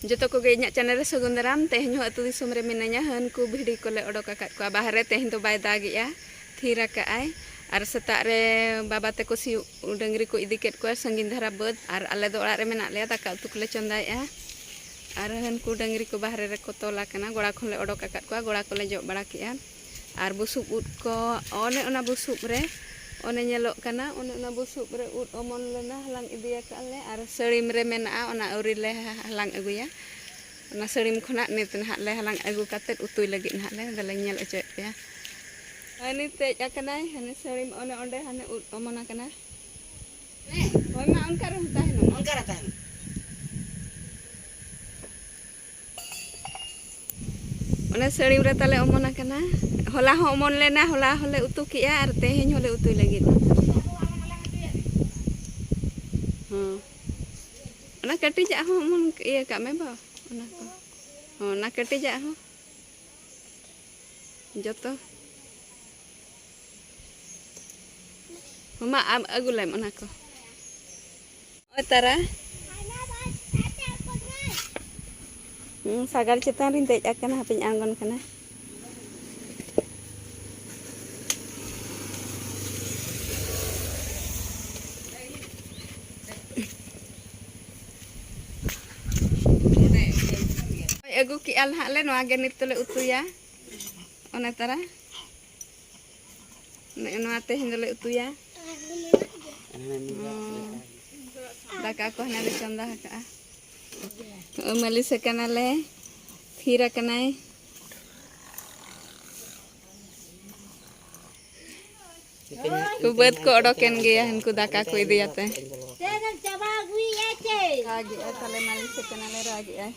Joto ko ge inyak channel re Sagun Daram tehny ho atu disum re minanya han ku bhidi ko le odok akat ko bahare tehny do bay dagi ya thira ka ai ar setak re baba te ko si dengri ko idi ket ko sangin dhara bad ar ale do orak re menak leya daka utu ko le chondai ya ar han ku dengri ko bahare re ko tola kana gora khon le odok akat ko gora ko le jok bara ki ya ar busuk ut ko one ona busuk re one nyelok kana one ona busuk re ut omon lena halang idi ka le ar selim re mena ona uri le halang agu ya ona selim khona nit nah le halang agu katet utui lagi nah le dale nyel ojo ya ani te akana hani selim one onde hani ut omon akana hoy ma on karu tah no on karata ona selim re tale omon akana hola ho omon lena hola hole utu ki ya ar tehny hole utui lagi ona kati ja ho mon iya ka me ba ona ko ona kati ja ho joto mama agu lem ona ko tara sagar cetan rin dej akana hapin anggon kana agu ki al hak le no agen itu le utu ya ona tara ne no ate hindole utu ya daka ko na le chanda ka mali sekana le thira kanai kubet ko odoken ge hanku daka ko idiyate agi atale mali sekana le ragi ai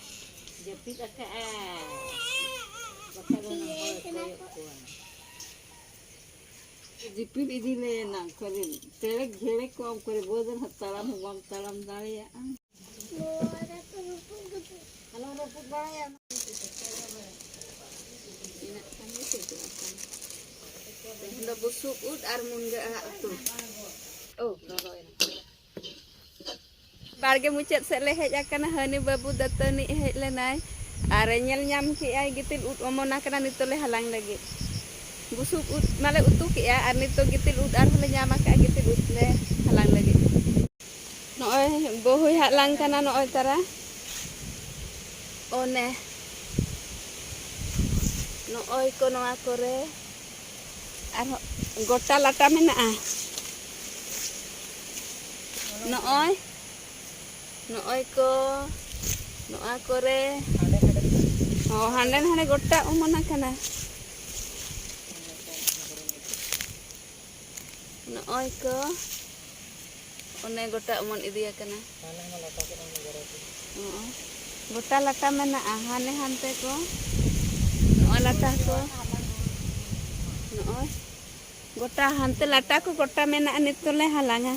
Jipin ini le nang kore telek jelek ko am kore bodan hatalam hubam talam daya kalau rumput daya ndo busuk ut ar munga tu oh barge mucet se le hej akana hani babu datani hej lenai are nyel nyam ki ai gitil ut omona kana nitole halang lagi busuk ut male utu ki ya ar nito gitil ut ar hole nyama ka gitil ut le halang lagi noy bohui halang kana noy tara one noy ko noa kore ar gota lata menaa noy ko noa kore oh hande hande gota omona kana noy ko one gota omon idiya kana gota lata menaa hane hante ko noa lata ko noy gota hante lata ko gota menaa nitole halanga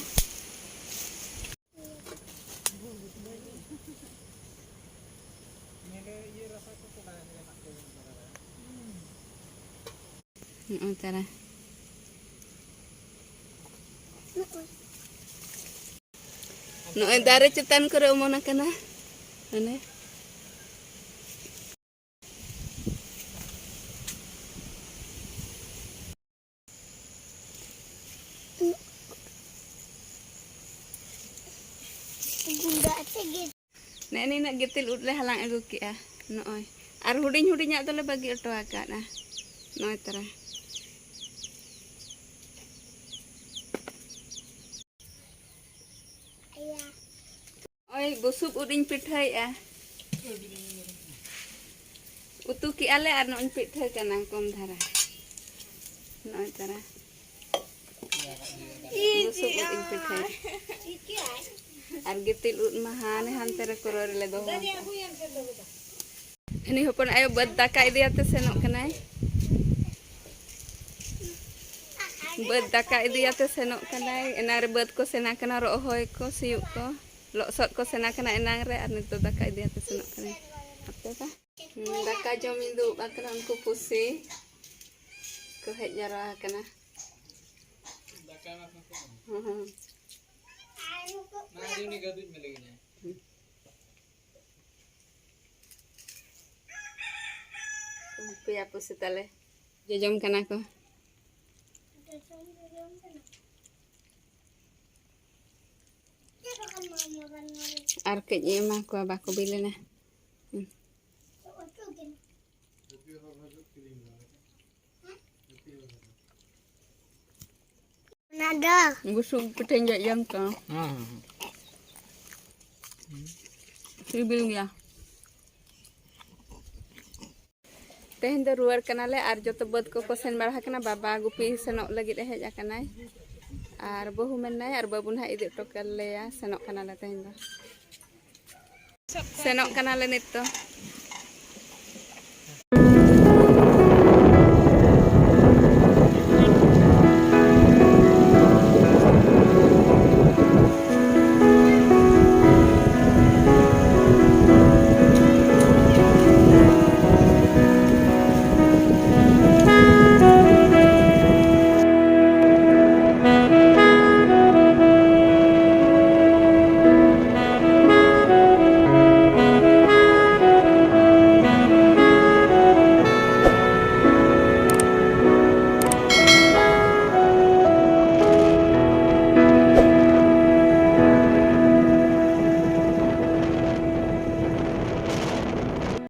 tara noy dare cetan kore omona kana ane ne ni nak gitil ut le halang agu ki ah noy ar huding hudingnya tole bagi oto akak nah noy tara oi busuk uding pithai ah utu ki ale ar non pithai kana kom dhara noy tara busuk uding pithai ar gitil ut mahane hantere korore le doho ini hopon ayo buat daka idiyate senok kanai buat daka idiyate senok kanai enar buat ko sena kana ro hoy ko siuk ko loksot ko sena kana enang re ar nito daka idiyate senok kanai apa ka daka jom indu bakran ko pusi ko hej jara kana daka nah ini gadut melegi Pia pusi tale. Jojom kana ko. Ar kej ema ko ba ko bili na. Nada. Busuk petenjak yang ka. Sibil ya. Tehen do ruar kanale ar joto bad ko sen barha kana baba gupi senok lagi hej akanai. Ar bohu menai ar babun ha idi tokal ya senok kanale tehen do. Senok kanale nito.